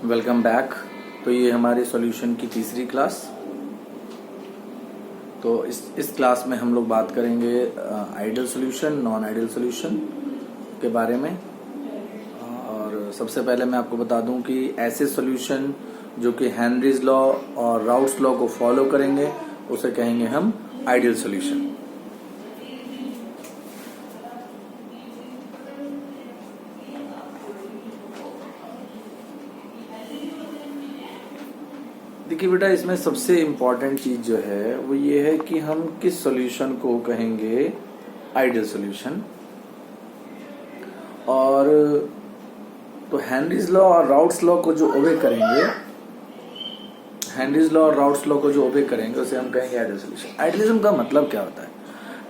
Welcome back. तो ये हमारे सॉल्यूशन की तीसरी क्लास। तो इस क्लास में हम लोग बात करेंगे ideal solution, non ideal solution के बारे में। और सबसे पहले मैं आपको बता दूं कि ऐसे सॉल्यूशन जो कि हेनरीज लॉ और राउट्स लॉ को फॉलो करेंगे उसे कहेंगे हम आइडियल सॉल्यूशन। देखिए बेटा, इसमें सबसे इम्पोर्टेंट चीज जो है वो ये है कि हम किस सॉल्यूशन को कहेंगे आइडियल सॉल्यूशन। और तो हेनरीज लॉ और राउट्स लॉ को जो ओबे करेंगे, हेनरीज लॉ और राउट्स लॉ को जो ओबे करेंगे उसे हम कहेंगे आइडियल सॉल्यूशन। आइडियलिज्म का मतलब क्या होता है?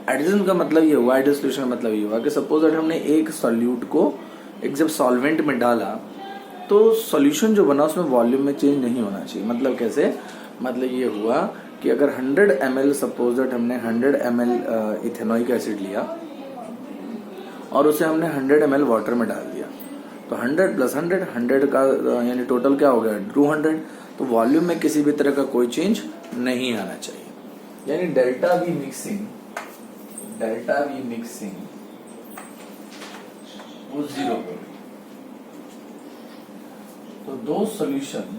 आइडियलिज्म का मतलब ये हुआ, आइडियल सॉल्यूशन का मतलब ये हुआ कि सपोज दैट हमने एक सॉल्यूट को एक जब सॉल्वेंट में डाला तो सॉल्यूशन जो बना उसमें वॉल्यूम में चेंज नहीं होना चाहिए। मतलब कैसे? मतलब ये हुआ कि अगर 100 ml सपोज दैट हमने 100 ml इथेनॉइक एसिड लिया और उसे हमने 100 ml वाटर में डाल दिया, तो 100 प्लस 100 का यानी टोटल क्या हो गया? 200। तो वॉल्यूम में किसी भी तरह का कोई चेंज नहीं आना चाहिए, यानी डेल्टा वी मिक्सिंग वो 0 हो गई। तो दो solution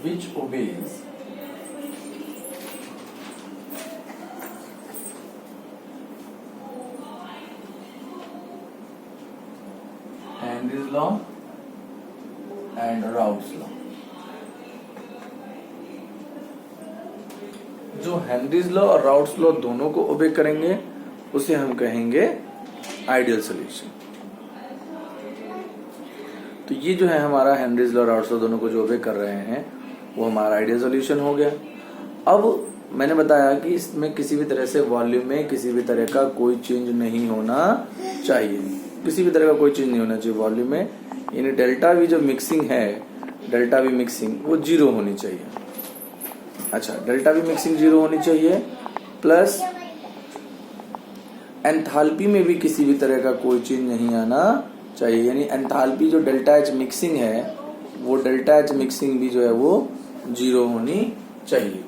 which obeys Henry's law and Raoult's law। जो हेनरीज लॉ और राउट्स लॉ दोनों को ओबे करेंगे उसे हम कहेंगे आइडियल सॉल्यूशन। तो ये जो है हमारा हेनरीज लॉ और राउट्स लॉ दोनों को जो ओबे कर रहे हैं वो हमारा आइडियल सॉल्यूशन हो गया। अब मैंने बताया कि इसमें किसी भी तरह से वॉल्यूम में किसी भी तरह का कोई चेंज नहीं होना चाहिए, किसी भी तरह का कोई चेंज नहीं होना चाहिए वॉल्यूम में, यानी डेल्टा वी जो मिक्सिंग है, डेल्टा वी मिक्सिंग वो 0 होनी चाहिए। अच्छा, डेल्टा वी मिक्सिंग 0 होनी चाहिए, प्लस एंथैल्पी में भी किसी भी तरह का कोई चेंज नहीं आना चाहिए, यानी एंथैल्पी जो डेल्टा एच मिक्सिंग है वो डेल्टा एच मिक्सिंग भी जो है वो 0 होनी चाहिए।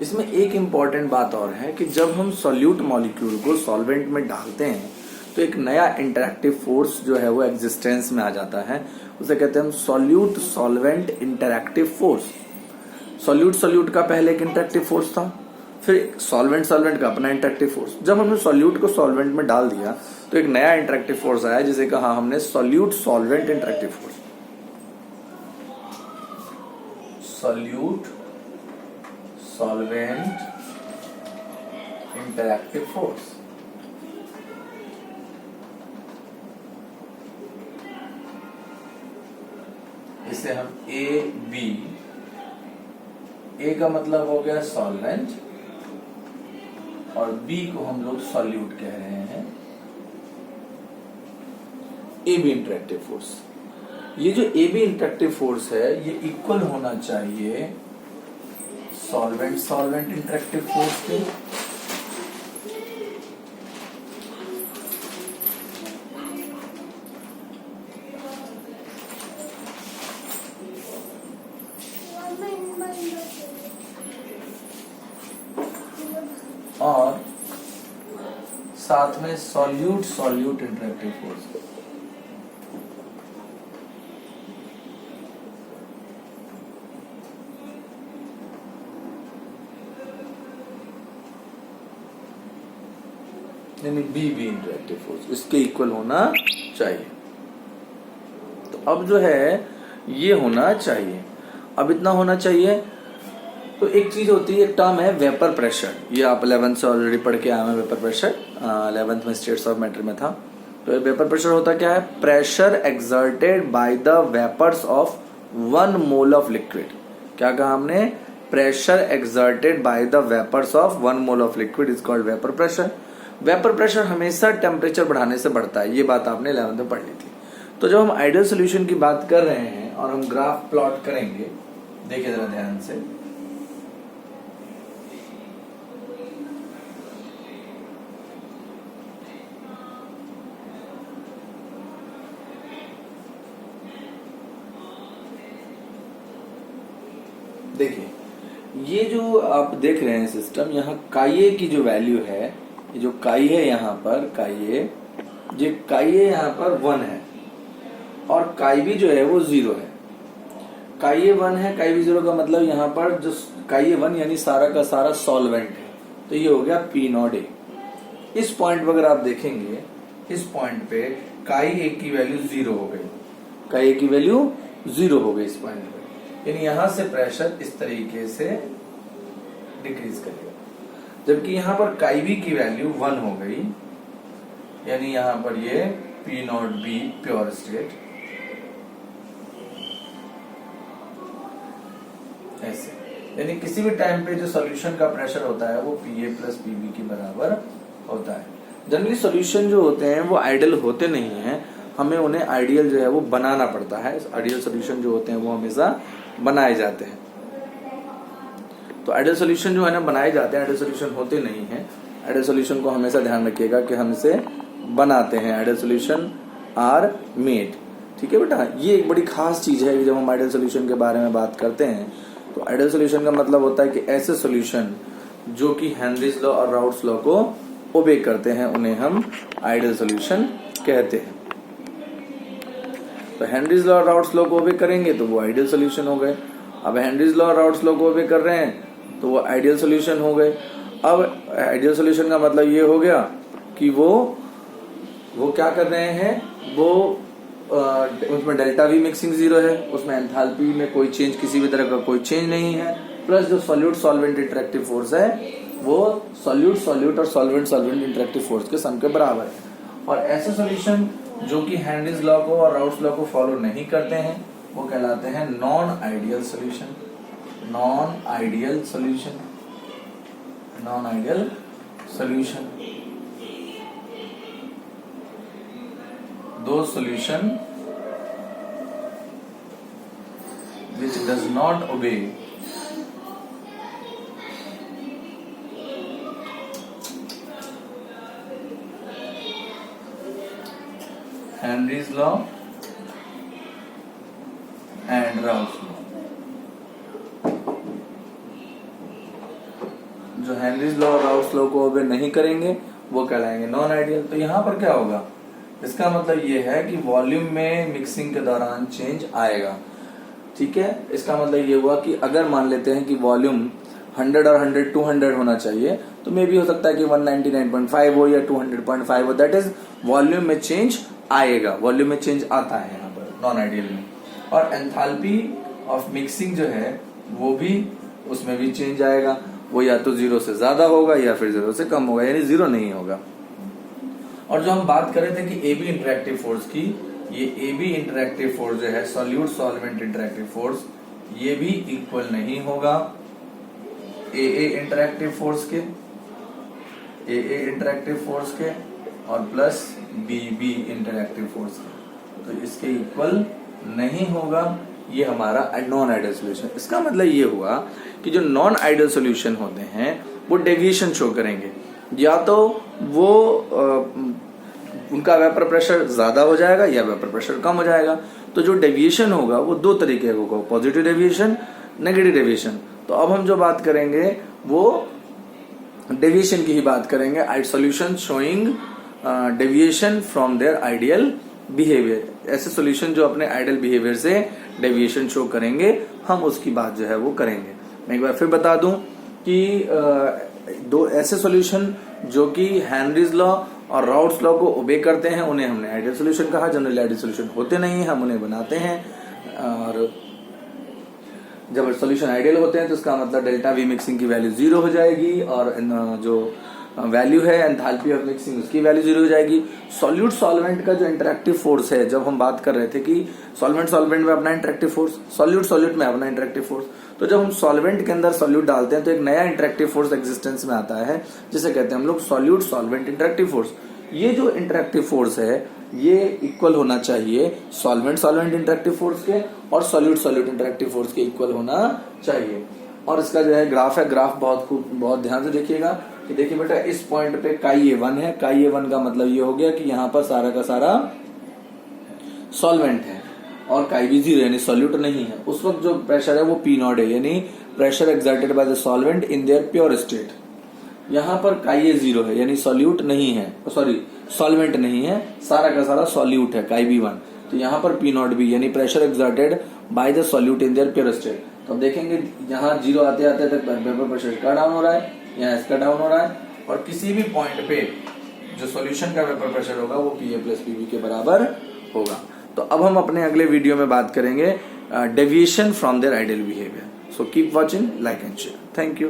इसमें एक इंपॉर्टेंट बात और है कि जब हम सॉल्यूट मॉलिक्यूल को सॉल्वेंट में डालते हैं तो एक नया इंटरैक्टिव फोर्स जो है वो एग्जिस्टेंस में आ जाता है, उसे कहते हैं हम solute solvent interactive force. Solute का पहले एक इंटरैक्टिव फोर्स था, फिर सॉल्वेंट का अपना इंटरैक्टिव फोर्स। जब हमने सॉल्यूट को सॉल्वेंट में डाल दिया तो एक नया इंटरैक्टिव फोर्स आया जिसे कहा हमने solute solvent interactive force. Solute solvent interactive force. इसे हम ए का मतलब हो गया सॉल्वेंट और बी को हम लोग सॉल्यूट कह रहे हैं, ए बी इंटरैक्टिव फोर्स। ये जो ए बी इंटरैक्टिव फोर्स है ये इक्वल होना चाहिए सॉल्वेंट इंटरैक्टिव फोर्स के। और साथ में सॉल्यूट इंटरैक्टिव फोर्स। यानी बी इंटरैक्टिव फोर्स इसके इक्वल होना चाहिए। तो अब जो है ये होना चाहिए, अब इतना होना चाहिए। तो एक चीज होती है, एक टर्म है वेपर प्रेशर, ये आप 11th से ऑलरेडी पढ़ के आए हैं। वेपर प्रेशर 11th में स्टेट्स ऑफ मैटर में था। तो वेपर प्रेशर होता क्या है? Pressure exerted by the vapours of 1 mole of liquid. क्या कहा हमने? Pressure exerted by the vapours of 1 mole of liquid is called vapour pressure. Vapour pressure हमेशा टेम्परेचर बढ़ाने से बढ़ता है, ये बात आपने 11th में पढ़ ली थी। तो जब हम आइडियल सोल्यूशन की बात कर रहे हैं और हम ग्राफ प्लॉट करेंगे, देखिए जरा ध्यान से, देखिए ये जो आप देख रहे हैं सिस्टम, यहाँ काई की जो वैल्यू है, ये जो काई है यहाँ पर काई यहाँ पर 1 है और काई भी जो है वो 0 है। काई 1 है, काई भी 0 का मतलब यहाँ पर जो काई 1 यानी सारा का सारा सॉल्वेंट है, तो ये हो गया P नॉट ए। इस पॉइंट पर अगर आप देखेंगे, इस पॉइंट पे काई ए की वैल्यू 0 हो गई, काई ए की वैल्यू 0 हो गई इस पॉइंट पे, यानी यहां से प्रेशर इस तरीके से डिक्रीज करेगा। जबकि यहां पर काई बी की वैल्यू 1 हो गई, यानी यहां पर ये P not be pure state ऐसे, यानी किसी भी टाइम पे जो सॉल्यूशन का प्रेशर होता है वो Pa प्लस Pb के बराबर होता है। जनरली सॉल्यूशन जो होते हैं वो आइडियल होते नहीं हैं, हमें उन्हें आइडियल जो है वो बनाना पड़ता है। आइडियल सॉल्यूशन जो होते हैं वो हमेशा बनाए जाते हैं। तो आइडियल सॉल्यूशन जो है ना बनाए जाते हैं, आइडियल सॉल्यूशन होते नहीं हैं। आइडियल सॉल्यूशन को हमेशा ध्यान रखिएगा कि हम इसे बनाते हैं। आइडियल सॉल्यूशन आर मेड, ठीक है बेटा। ये एक बड़ी खास चीज है कि जब हम आइडियल सॉल्यूशन के बारे में बात करते हैं तो आइडियल सॉल्यूशन का मतलब होता है कि ऐसे सॉल्यूशन जो कि हेनरीज लॉ और राउट्स लॉ को ओबे करते हैं उन्हें हम आइडियल सॉल्यूशन कहते हैं। तो हेनरीज लॉ और राउट्स लॉ को ओबे करेंगे तो वो आइडियल सॉल्यूशन हो गए। अब हेनरीज लॉ और राउट्स लॉ को ओबे कर रहे हैं तो वो आइडियल सॉल्यूशन हो गए। अब आइडियल सॉल्यूशन का मतलब ये हो गया कि वो क्या कर रहे हैं, वो उसमें डेल्टा वी मिक्सिंग 0 है, उसमें एंथैल्पी में कोई चेंज, किसी भी तरह का कोई चेंज नहीं है, प्लस जो सॉल्यूट सॉल्वेंट इंटरेक्टिव फोर्स है वो सॉल्यूट और सॉल्वेंट इंटरेक्टिव फोर्स के सम के बराबर है। और ऐसे सॉल्यूशन जो कि हेनरीज लॉ को और राउट्स लॉ को फॉलो नहीं करते हैं वो कहलाते हैं non ideal solution. Non ideal solution, non ideal solution, those solution which does not obey Henry's law and Raoult's law। जो हेनरीज लॉ और राउट्स लॉ को ओबे नहीं करेंगे वो कहलाएंगे नॉन आइडियल। तो यहां पर क्या होगा, इसका मतलब ये है कि वॉल्यूम में मिक्सिंग के दौरान चेंज आएगा, ठीक है। इसका मतलब ये हुआ कि अगर मान लेते हैं कि वॉल्यूम 100 और 100 200 होना चाहिए तो मे भी हो सकता है कि 199.5 हो या 200.5 हो, दैट इज वॉल्यूम में चेंज आएगा, वॉल्यूम में चेंज आता है यहाँ पर नॉन आइडियल में। और एंथैल्पी ऑफ मिक्सिंग जो है वो भी, उसमें भी चेंज आएगा, वो या तो 0 से ज्यादा होगा या फिर 0 से कम होगा, यानी 0 नहीं होगा। और जो हम बात कर रहे थे कि AB इंटरेक्टिव फोर्स की, ये AB इंटरेक्टिव फोर्स जो है सॉल्यूट सॉल्वेंट इंटरेक्टिव फोर्स, ये भी इक्वल नहीं होगा AA इंटरेक्टिव फोर्स के, AA इंटरेक्टिव फोर्स के और प्लस BB इंटरेक्टिव फोर्स के, तो इसके इक्वल नहीं होगा। ये हमारा नॉन आइडियल सोल्यूशन। इसका मतलब ये हुआ कि जो नॉन आइडियल सोल्यूशन होते हैं वो डेविएशन शो करेंगे, या तो वो उनका वेपर प्रेशर ज्यादा हो जाएगा या वेपर प्रेशर कम हो जाएगा। तो जो डेविएशन होगा वो 2 तरीके का होगा, पॉजिटिव डेविएशन, नेगेटिव डेविएशन। तो अब हम जो बात करेंगे वो डेविएशन की ही बात करेंगे, solution showing deviation from their ideal behaviour. ऐसे सॉल्यूशन जो अपने आइडियल बिहेवियर से डेविएशन शो करेंगे, हम उसकी बात जो है वो करेंगे। मैं एक बार फिर बता दूं कि 2 ऐसे सॉल्यूशन जो कि हेनरीज लॉ और राउट्स लॉ को ओबे करते हैं उन्हें हमने आइडियल सॉल्यूशन कहा। जनरली आइडियल सॉल्यूशन होते नहीं है, हम उन्हें बनाते हैं। और जब सॉल्यूशन आइडियल होते हैं तो इसका मतलब डेल्टा वी मिक्सिंग की वैल्यू 0 हो जाएगी और जो वैल्यू है एंथैल्पी ऑफ मिक्सिंग उसकी वैल्यू 0 हो जाएगी। सॉल्यूट सॉल्वेंट का जो इंटरेक्टिव फोर्स है, जब हम बात कर रहे थे कि सॉल्वेंट में अपना इंटरेक्टिव फोर्स, सॉल्यूट में अपना इंटरेक्टिव फोर्स, तो जब हम सॉल्वेंट के अंदर सॉल्यूट डालते हैं तो एक नया इंटरेक्टिव फोर्स एग्जिस्टेंस में आता है जिसे कहते हैं हम लोग सॉल्यूट सॉल्वेंट इंटरेक्टिव फोर्स। ये जो इंटरेक्टिव फोर्स है ये इक्वल होना चाहिए सॉल्वेंट इंटरेक्टिव फोर्स के और सॉल्यूट इंटरेक्टिव फोर्स के इक्वल होना चाहिए। और इसका जो है ग्राफ है, ग्राफ बहुत ध्यान से देखिएगा कि देखिए बेटा इस पॉइंट पे काई A1 है। काई A1 का मतलब ये हो गया कि यहाँ पर सारा का सारा सॉल्वेंट है और काई भी जीरो यानी सॉल्यूट नहीं है, उस वक्त जो प्रेशर है वो पी नॉट है, यानी pressure exerted by the solvent in their pure state. यहाँ पर काई जीरो है यानी सॉल्यूट नहीं है, सॉरी सॉल्वेंट नहीं है, सारा का सारा सॉल्यूट है काई भी 1। तो यहाँ पर पी नॉट बी यानी pressure exerted by the solute in their pure state. तो अब देखेंगे यहाँ जीरो आते आते तक वेपर प्रेशर इसका डाउन हो रहा है, यहाँ इसका डाउन हो रहा है, और किसी भी पॉइंट पे जो सॉल्यूशन का वेपर प्रेशर होगा वो पीए प्लस पीबी के बराबर होगा। तो अब हम अपने अगले वीडियो में बात करेंगे deviation from their ideal behaviour. So keep watching, like and share. Thank you.